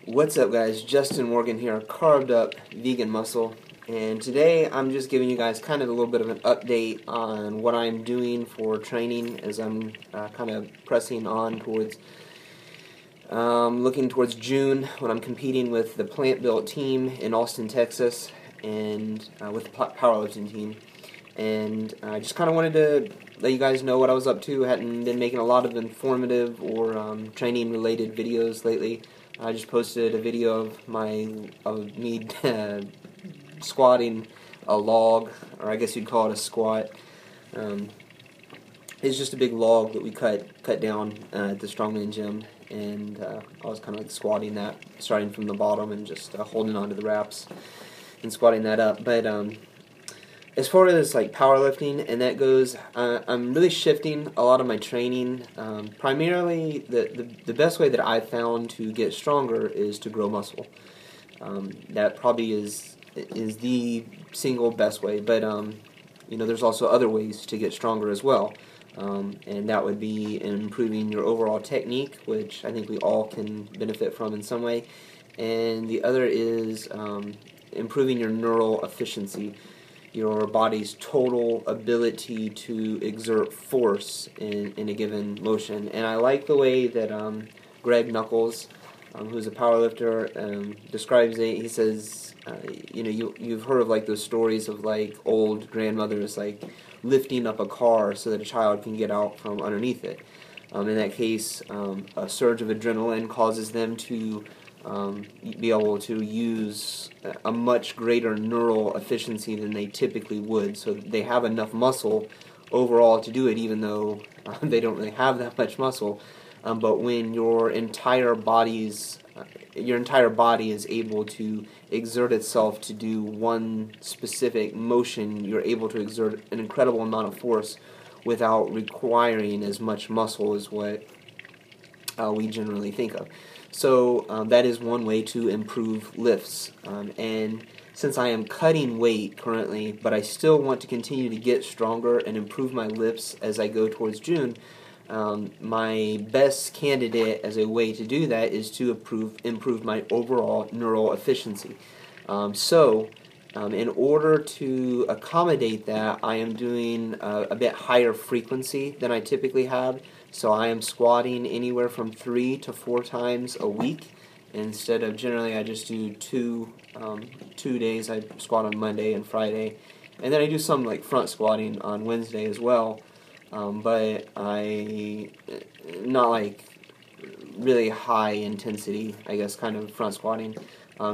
What's up, guys? Justin Morgan here, Carved Up Vegan Muscle, and today I'm just giving you guys kind of a little bit of an update on what I'm doing for training as I'm kind of pressing on towards looking towards June when I'm competing with the PlantBuilt team in Austin, Texas, and with the powerlifting team. And I just kind of wanted to let you guys know what I was up to. I hadn't been making a lot of informative or training related videos lately. I just posted a video of me squatting a log, or I guess you'd call it a squat. It's just a big log that we cut down at the strongman gym, and I was kind of like squatting that, starting from the bottom and just holding onto the wraps and squatting that up. But as far as like powerlifting and that goes, I'm really shifting a lot of my training. Primarily, the best way that I've found to get stronger is to grow muscle. That probably is the single best way. But there's also other ways to get stronger as well, and that would be improving your overall technique, which I think we all can benefit from in some way. And the other is improving your neural efficiency, your body's total ability to exert force in a given motion. And I like the way that Greg Nuckols, who's a powerlifter, describes it. He says, you've heard of like those stories of like old grandmothers like lifting up a car so that a child can get out from underneath it. In that case, a surge of adrenaline causes them to be able to use a much greater neural efficiency than they typically would. So they have enough muscle overall to do it, even though they don't really have that much muscle. But when your entire body is able to exert itself to do one specific motion, you're able to exert an incredible amount of force without requiring as much muscle as what we generally think of. So that is one way to improve lifts. And since I am cutting weight currently, but I still want to continue to get stronger and improve my lifts as I go towards June, my best candidate as a way to do that is to improve my overall neural efficiency. In order to accommodate that, I am doing a bit higher frequency than I typically have. So I am squatting anywhere from 3 to 4 times a week. Instead of generally I just do two days. I squat on Monday and Friday. And then I do some like front squatting on Wednesday as well. But I not like really high intensity, I guess, kind of front squatting.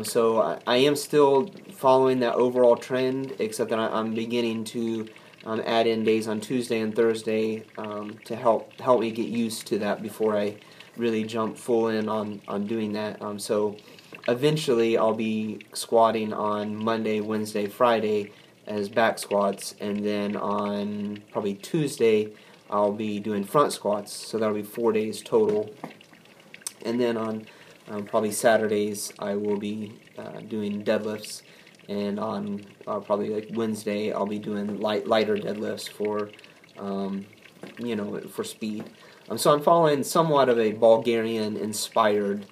So I am still following that overall trend, except that I'm beginning to add in days on Tuesday and Thursday to help me get used to that before I really jump full in on doing that. So eventually I'll be squatting on Monday, Wednesday, Friday as back squats, and then on probably Tuesday I'll be doing front squats, so that'll be 4 days total. And then on probably Saturdays I will be doing deadlifts, and on probably like Wednesday I'll be doing lighter deadlifts for for speed. So I'm following somewhat of a Bulgarian inspired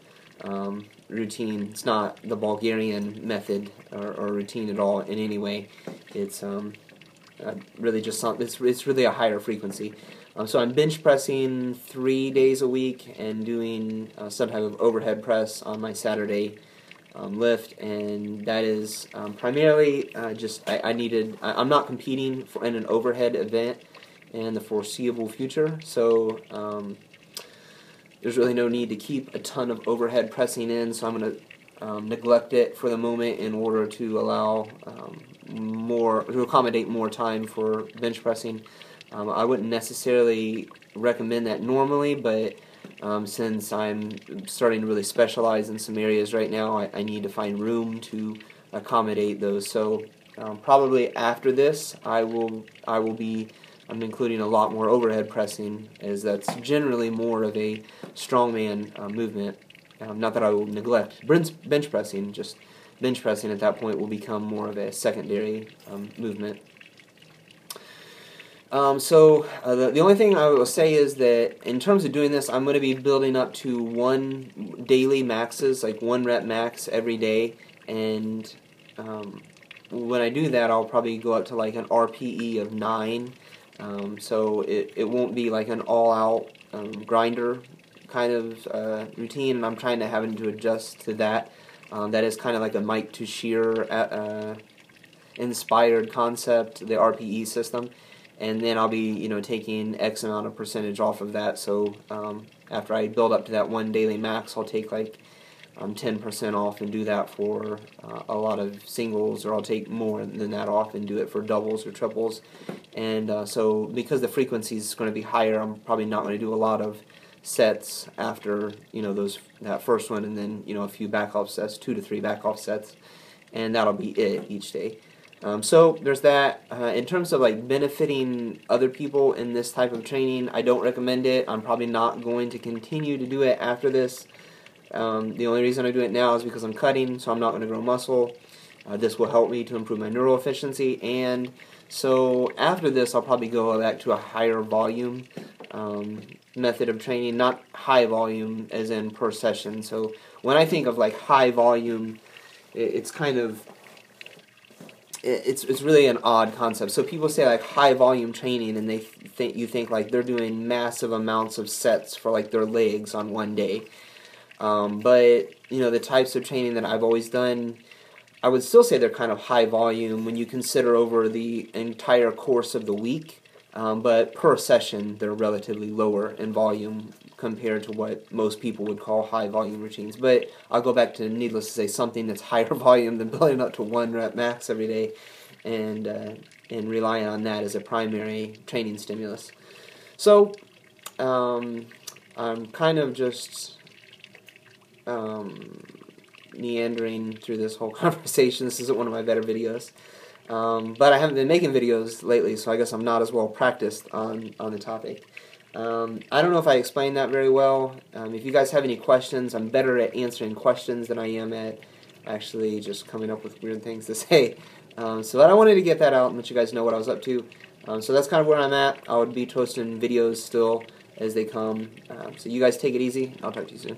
routine. It's not the Bulgarian method or routine at all in any way. It's really just it's really a higher frequency. So I'm bench pressing 3 days a week and doing some type of overhead press on my Saturday lift, and that is primarily I'm not competing in an overhead event in the foreseeable future, so there's really no need to keep a ton of overhead pressing in, so I'm going to neglect it for the moment in order to allow to accommodate more time for bench pressing. I wouldn't necessarily recommend that normally, but since I'm starting to really specialize in some areas right now, I need to find room to accommodate those. So probably after this, I'm including a lot more overhead pressing, as that's generally more of a strongman movement. Not that I will neglect bench pressing, just bench pressing at that point will become more of a secondary movement. The only thing I will say is that in terms of doing this, I'm going to be building up to one daily maxes, like 1 rep max every day, and when I do that, I'll probably go up to like an RPE of 9. So it won't be like an all-out grinder kind of routine, and I'm trying to having to adjust to that. That is kind of like a Mike Tuchscherer inspired concept, the RPE system, and then I'll be taking X amount of percentage off of that. So after I build up to that 1 daily max, I'll take like 10% off and do that for a lot of singles, or I'll take more than that off and do it for doubles or triples. And so because the frequency is going to be higher, I'm probably not going to do a lot of sets after that first one, and then a few back off sets, 2 to 3 back off sets, and that'll be it each day. So there's that. In terms of like benefiting other people in this type of training, I don't recommend it. I'm probably not going to continue to do it after this. The only reason I do it now is because I'm cutting, so I'm not going to grow muscle. This will help me to improve my neural efficiency, and so after this I'll probably go back to a higher volume method of training, not high volume as in per session. So when I think of like high volume, it's kind of it's really an odd concept. So people say like high volume training, and they you think like they're doing massive amounts of sets for like their legs on one day. But the types of training that I've always done, I would still say they're kind of high volume when you consider over the entire course of the week. But per session, they're relatively lower in volume compared to what most people would call high volume routines. But I'll go back to, needless to say, something that's higher volume than building up to 1 rep max every day, and relying on that as a primary training stimulus. So I'm kind of just meandering through this whole conversation. This isn't one of my better videos. But I haven't been making videos lately, so I guess I'm not as well practiced on the topic. I don't know if I explained that very well. If you guys have any questions, I'm better at answering questions than I am at actually just coming up with weird things to say. So I wanted to get that out and let you guys know what I was up to. So that's kind of where I'm at. I would be posting videos still as they come. So you guys take it easy. I'll talk to you soon.